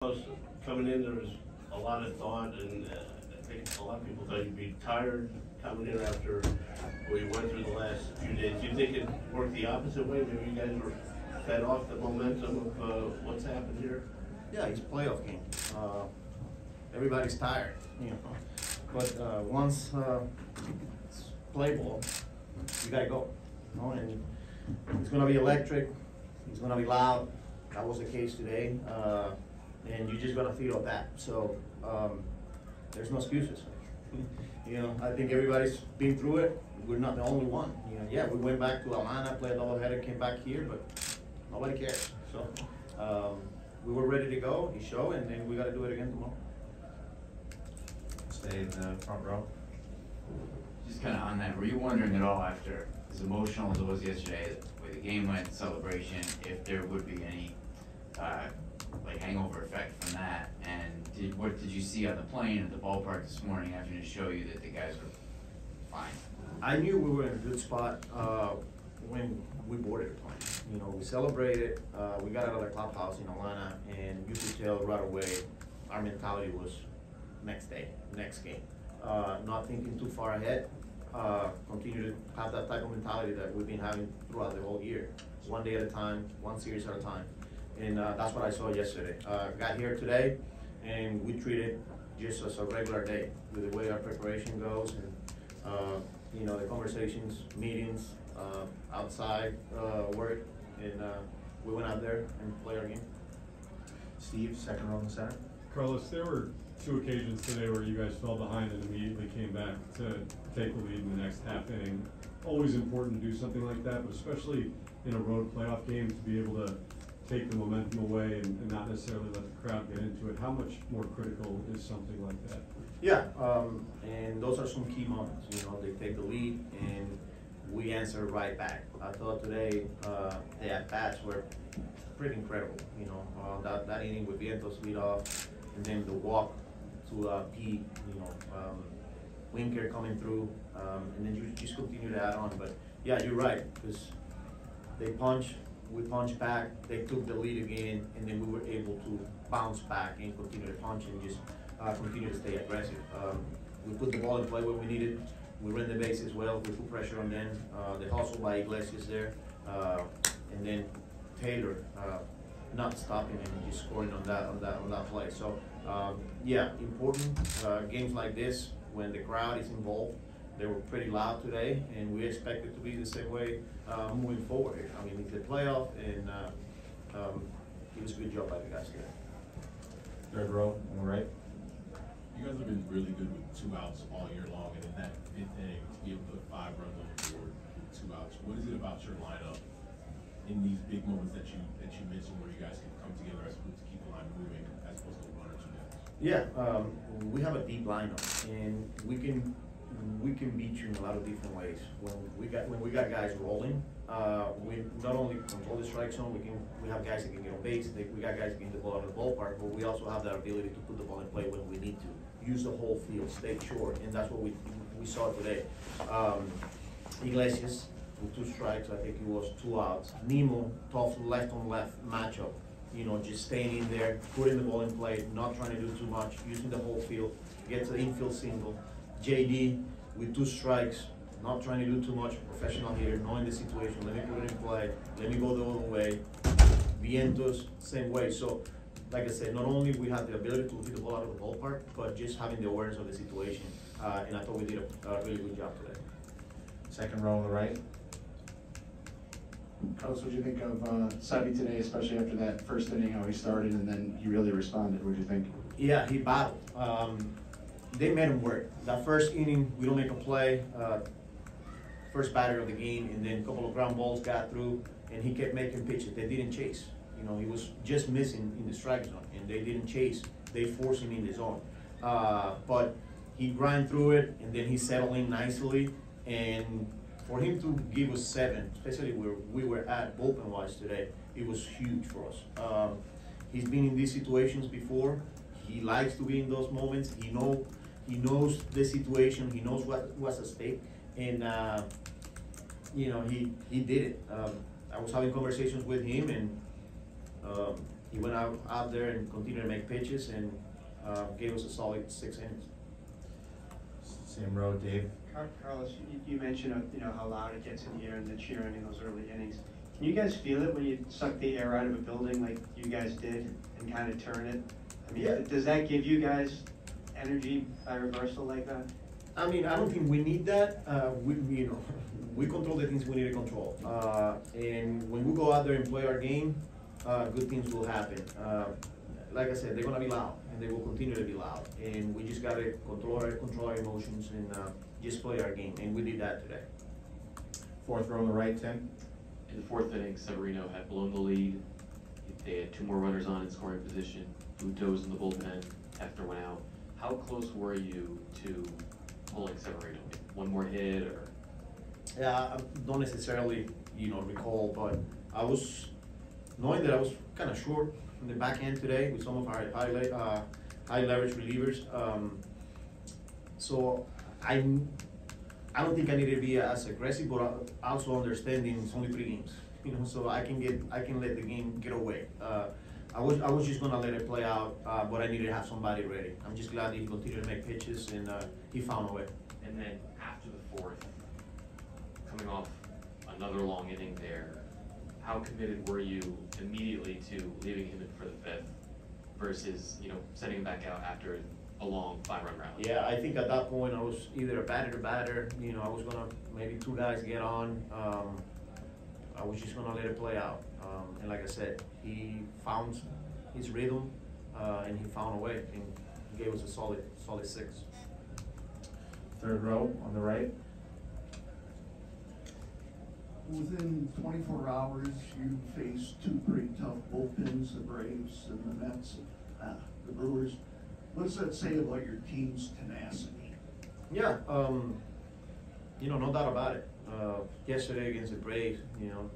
Coming in, there was a lot of thought, and I think a lot of people thought you'd be tired coming in after what you went through the last few days. Do you think it worked the opposite way? Maybe you guys were fed off the momentum of what's happened here? Yeah, it's a playoff game. Everybody's tired, you know. But once it's play ball, you gotta go. You know? And it's gonna be electric. It's gonna be loud. That was the case today. And you just gotta feel that. So there's no excuses. You know, I think everybody's been through it. We're not the only one. You know, yeah, we went back to Atlanta, played a doubleheader, came back here, but nobody cares. So we were ready to go. He showed, and then we got to do it again tomorrow. Stay in the front row. Just kind of on that, were you wondering at all after, as emotional as it was yesterday, the way the game went, celebration, if there would be any like hangover effect from that? And what did you see on the plane at the ballpark this morning after to show you that the guys were fine? I knew we were in a good spot when we boarded the plane. You know, we celebrated. We got out of the clubhouse in Atlanta, and you could tell right away our mentality was next day, next game. Not thinking too far ahead. Continue to have that type of mentality that we've been having throughout the whole year. One day at a time, one series at a time. And that's what I saw yesterday. Got here today, and we treat it just as a regular day with the way our preparation goes, and you know, the conversations, meetings, outside work, and we went out there and played our game. Steve, second row in the center. Carlos, there were two occasions today where you guys fell behind and immediately came back to take the lead in the next half inning. Always important to do something like that, but especially in a road playoff game, to be able to take the momentum away and not necessarily let the crowd get into it. How much more critical is something like that? Yeah, and those are some key moments. You know, they take the lead and we answer right back. I thought today the at-bats were pretty incredible. You know, that inning with Vientos lead off, and then the walk to Pete, you know, Winker coming through, and then you just continue to add on. But yeah, you're right, because they punch, we punched back, they took the lead again, and then we were able to bounce back and continue to punch and just continue to stay aggressive. We put the ball in play when we needed. We ran the bases well. We put pressure on them. The hustle by Iglesias there, and then Taylor not stopping and just scoring on that play. So yeah, important games like this when the crowd is involved. They were pretty loud today, and we expect it to be the same way moving forward here. I mean, it's a playoff, and it was a good job by the guys today. Third row on the right. You guys have been really good with 2 outs all year long, and in that 5th inning, to be able to put 5 runs on the board with 2 outs, what is it about your lineup in these big moments that you mentioned where you guys can come together as a group to keep the line moving as opposed to 1 or 2 guys? Yeah, we have a deep lineup, and we can beat you in a lot of different ways. When we got guys rolling, we not only control the strike zone, we have guys that can get on base. We got guys that can get the ball out of the ballpark, but we also have that ability to put the ball in play when we need to. Use the whole field, stay short, and that's what we saw today. Iglesias with 2 strikes, I think it was 2 outs. Nemo, tough left on left matchup. You know, just staying in there, putting the ball in play, not trying to do too much, using the whole field, get to the infield single. JD with 2 strikes, not trying to do too much, professional here, knowing the situation, let me put it in play, let me go the other way. Vientos, same way. So, like I said, not only we had the ability to hit the ball out of the ballpark, but just having the awareness of the situation. And I thought we did a really good job today. Second row on the right. Carlos, what did you think of Savi today, especially after that first inning, how he started and then he really responded? What did you think? Yeah, he battled. They made him work. That first inning, we don't make a play. First batter of the game, and then a couple of ground balls got through, and he kept making pitches. They didn't chase. You know, he was just missing in the strike zone, and they didn't chase. They forced him in the zone. But he grind through it, and then he settled in nicely. And for him to give us 7, especially where we were at bullpen-wise today, it was huge for us. He's been in these situations before. He likes to be in those moments. He knows the situation. He knows what's at stake, and you know, he did it. I was having conversations with him, and he went out there and continued to make pitches and gave us a solid 6 innings. Same row, Dave. Carlos, you mentioned, how loud it gets in here and the cheering in those early innings. Can you guys feel it when you suck the air out of a building like you guys did and kind of turn it? I mean, Yeah. does that give you guys energy by reversal like that? I mean, I don't think we need that. We control the things we need to control. And when we go out there and play our game, good things will happen. Like I said, they're gonna be loud, and they will continue to be loud. And we just gotta control our emotions and just play our game. And we did that today. Fourth row on the right, Tim. In the fourth inning, Severino had blown the lead. They had 2 more runners on in scoring position. Buto's in the bullpen. Hector went out. How close were you to pulling Severino? 1 more hit, or? Yeah, I don't necessarily, recall, but I was, knowing that I was kind of short in the back end today with some of our high leverage relievers. So I don't think I need to be as aggressive, but also understanding it's only 3 games, so I can let the game get away. I was just gonna let it play out, but I needed to have somebody ready. I'm just glad that he continued to make pitches and he found a way. And then after the 4th, coming off another long inning there, how committed were you immediately to leaving him in for the 5th versus, sending him back out after a long 5-run rally? Yeah, I think at that point I was either a batter to batter. I was gonna maybe 2 guys get on. I was just gonna let it play out. And like I said, he found his rhythm and he found a way and gave us a solid 6. Third row on the right. Within 24 hours, you faced 2 pretty tough bullpens, the Braves and the Mets, the Brewers. What does that say about your team's tenacity? Yeah, no doubt about it. Yesterday against the Braves,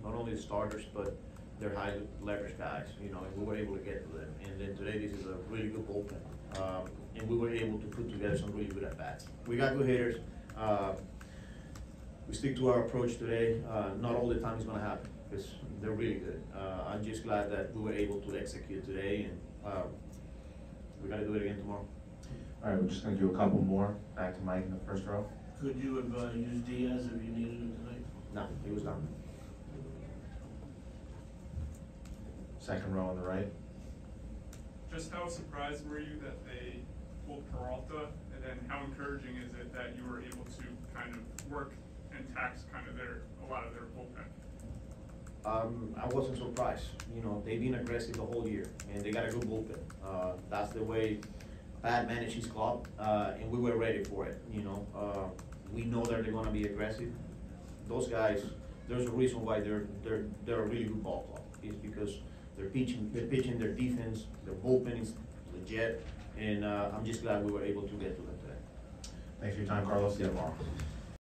not only the starters, but their high leverage guys, and we were able to get to them. And then today, this is a really good bullpen. And we were able to put together some really good at-bats. We got good hitters. We stick to our approach today. Not all the time it's gonna happen, because they're really good. I'm just glad that we were able to execute today, and we gotta do it again tomorrow. All right, we're just gonna do a couple more. Back to Mike in the first row. Could you have used Diaz if you needed him tonight? No, he was done. Second row on the right. Just how surprised were you that they pulled Peralta, and then how encouraging is it that you were able to kind of work and tax kind of a lot of their bullpen? I wasn't surprised. They've been aggressive the whole year, and they got a good bullpen. That's the way Pat managed his club, and we were ready for it. We know that they're gonna be aggressive. Those guys, there's a reason why they're a really good ball club. It's because they're pitching, their defense, their bullpen is legit, and I'm just glad we were able to get to them today. Thanks for your time, Carlos. See you tomorrow.